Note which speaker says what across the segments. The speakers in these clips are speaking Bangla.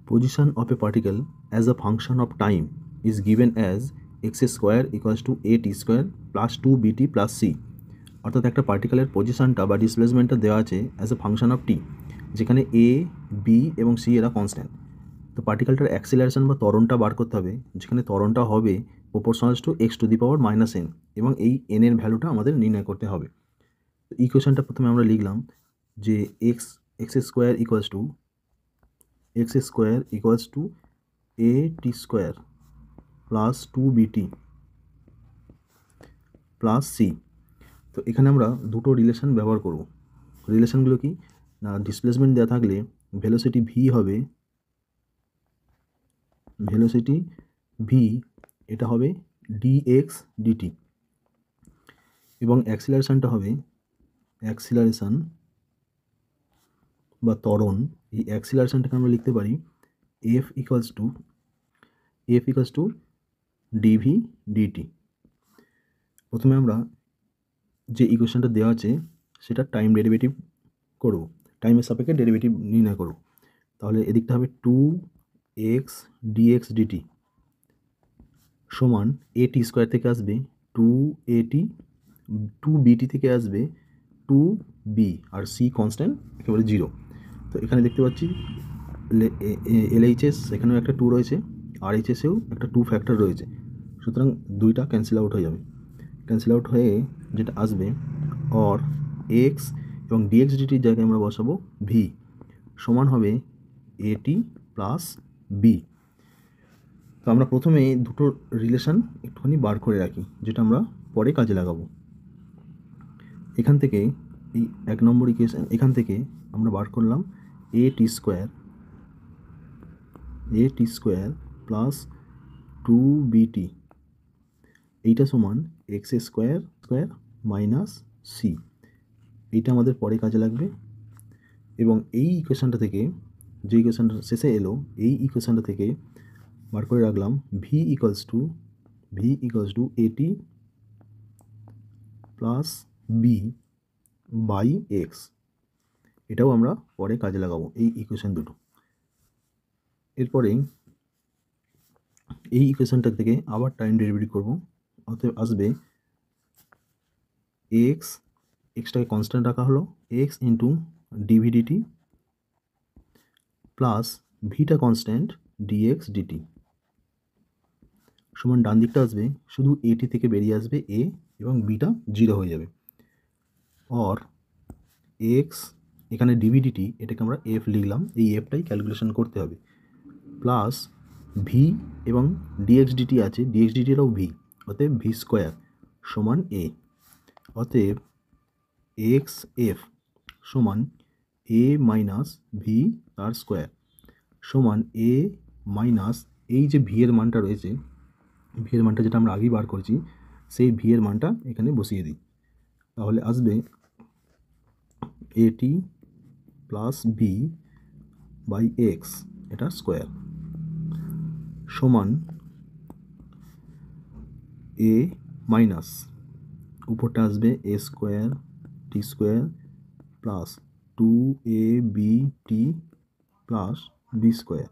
Speaker 1: Position of a particle as a function of time is given as x square equals to a t square plus 2bt plus c. অর্থাৎ একটা পার্টিকেলের পজিশনটা বা ডিসপ্লেসমেন্টটা দেওয়া আছে অ্যাজ এ ফাংশন অফ টি, যেখানে এ, বি এবং সি এরা কনস্ট্যান্ট। তো পার্টিকেলটার অ্যাক্সিলারেশন বা ত্বরণটা বার করতে হবে, যেখানে ত্বরণটা হবে proportional to x to the power minus N, এবং এই এন এর ভ্যালুটা আমাদের নির্ণয় করতে হবে। তো ইকুয়েশনটা প্রথমে আমরা লিখলাম যে x square equals to a t square plus 2bt plus c. তো এখানে আমরা দুটো রিলেশন ব্যবহার করব। রিলেশনগুলো কি না, ডিসপ্লেসমেন্ট দেওয়া থাকলে ভেলোসিটি ভি এটা হবে dx dt, এবং অ্যাক্সিলারেশনটা হবে অ্যাক্সিলারেশন বা ত্বরণ। এই অ্যাক্সিলারেশনটাকে আমরা লিখতে পারি f equals to dv dt। প্রথমে আমরা যে ইকুয়েশনটা দেওয়া আছে সেটা টাইম ডেরিভেটিভ করব, টাইমের সাপেক্ষে ডেরিভেটিভ নির্ণয় করব। তাহলে এদিকটা হবে 2x dx dt সমান এটি স্কোয়ার থেকে আসবে 2at, 2bt থেকে আসবে 2b, আর c কনস্ট্যান্ট একেবারে 0। তো এখানে দেখতে পাচ্ছি LHS এখানেও একটা 2 রয়েছে, RHSেও একটা 2 ফ্যাক্টর রয়েছে, সুতরাং দুইটা ক্যান্সেল আউট হয়ে যাবে। ক্যান্সেল আউট হয়ে যেটা আসবে অর এক্স এবং ডিএক্স ডিটির জায়গায় আমরা বসাবো ভি সমান হবে এটি প্লাস বি। তো আমরা প্রথমে দুটো রিলেশন একটুখানি বার করে রাখি, যেটা আমরা পরে কাজে লাগাবো। এখান থেকে এই 1 নম্বর ইকুয়েশন, এখান থেকে আমরা বার করলাম এ টি স্কোয়ার প্লাস 2bt, এইটা সমান এক্স স্কোয়ার মাইনাস সি। এইটা আমাদের পরে কাজে লাগবে। এবং এই ইকুয়েশনটা থেকে, যে ইকুয়েশনটা শেষে এলো, এই ইকুয়েশনটা থেকে বার করে রাখলাম ভি ইকুয়ালস টু এটি প্লাস বি বাই এক্স। এটাও আমরা পরে কাজে লাগাবো এই ইকুয়েশন দুটো। এরপরে এই ইকুয়েশনটা থেকে আবার টাইম ডেরিভেটিভ করব, অতএব আসবে এক্সটাকে কনস্ট্যান্ট রাখা হলো, x into d v d t plus ভিটা কনস্ট্যান্ট ডিএক্স ডিটি সমান ডান দিকটা আসবে শুধু এটি থেকে বেরিয়ে আসবে এ এবং বিটা 0 হয়ে যাবে। অর এক্স, এখানে ডিভিডিটি এটাকে আমরা এফ লিখলাম, এই এফটাই ক্যালকুলেশন করতে হবে, প্লাস ভি এবং ডিএক্স ডিটি আছে, ডিএক্স ডিটিটাও ভি, অতএব ভি স্কোয়ার সমান এ। অতএব এক্স এফ সমান এ মাইনাস ভি তার স্কোয়ার সমান এ মাইনাস এই যে ভি এর মানটা রয়েছে, ভি এর মানটা যেটা আমরা আগেই বার করেছি, সেই ভি এর মানটা এখানে বসিয়ে দিই। তাহলে আসবে এটি প্লাস বি বাই এক্স এটা স্কোয়ার সমান এ মাইনাস উপরটা আসবে a square t square plus 2ab plus b square,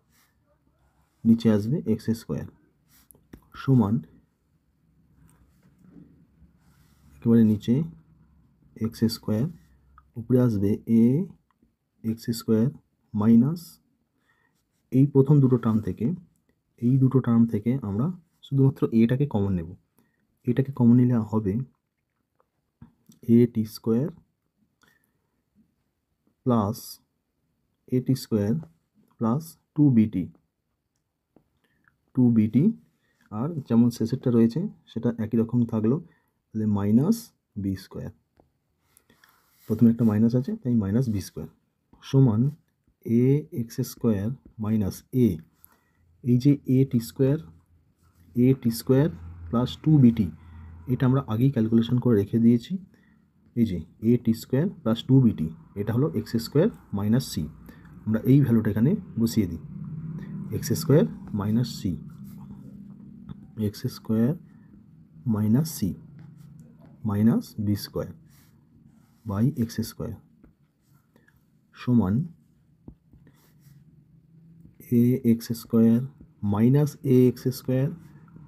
Speaker 1: নিচে আসবে এক্স স্কোয়ার সমান একেবারে নিচে এক্স স্কোয়ার, উপরে আসবে এ এক্স স্কোয়ার মাইনাস এই প্রথম দুটো টার্ম থেকে আমরা শুধুমাত্র এটাকে কমন নেব। এটাকে কমন নিলে হবে এ টি স্কোয়ার প্লাস এটি স্কোয়ার প্লাস 2bt, আর যেমন শেষেরটা রয়েছে সেটা একই রকম থাকলো, তাহলে মাইনাস বি স্কোয়ার। প্রথমে একটা মাইনাস আছে তাই মাইনাস বি স্কোয়ার সমান এ এক্স স্কোয়ার মাইনাস এ, এই যে এ টি স্কোয়ার প্লাস 2bt, এটা আমরা আগেই ক্যালকুলেশন করে রেখে দিয়েছি। এই যে এ টি স্কোয়ার প্লাস 2bt, এটা হলো এক্স স্কোয়ার মাইনাস সি। আমরা এই ভ্যালুটা এখানে বসিয়ে দিই, x square minus c, x square minus c minus B square by x square সমান a x square minus a x square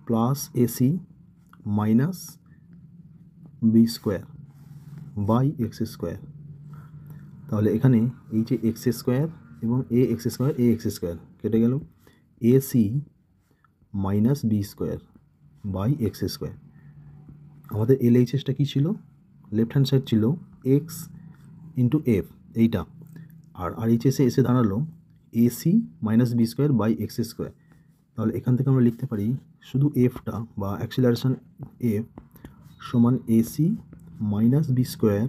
Speaker 1: plus a c minus B square by x square. তাহলে এখানে এই যে এক্স স্কোয়ার এবং এ এক্স স্কোয়ার কেটে গেল, ac minus B square by x square. আমাদের এলএইচএসটা কী ছিল? লেফট হ্যান্ড সাইড ছিল এক্স ইন্টু এফ এইটা, আর এইচএসে এসে দাঁড়ালো ac minus B square by x square. তাহলে এখান থেকে আমরা লিখতে পারি শুধু এফটা বা অ্যাক্সিলারেশন এফ সমান ac minus B square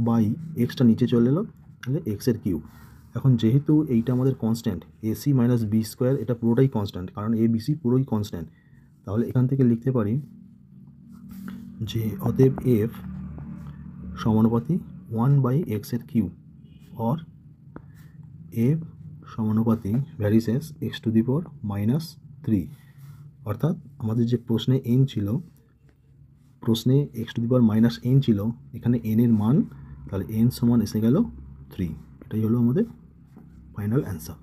Speaker 1: by এক্সটা নিচে চলে এলো, তাহলে এক্সের কিউব। এখন যেহেতু এইটা আমাদের constant AC minus B square, এটা পুরোটাই কনস্ট্যান্ট কারণ এ বিসি পুরোই কনস্ট্যান্ট, তাহলে এখান থেকে লিখতে পারি যে অতএব এফ সমানুপাতি 1/x কিউব অর এফ সমানুপাতি ভ্যারিসেস x⁻³ অর্থাৎ আমাদের যে প্রশ্নে n ছিল, প্রশ্নে x⁻n ছিল, এখানে n এর মান তাহলে n সমান এসে গেল 3। এটাই হলো আমাদের ফাইনাল অ্যান্সার।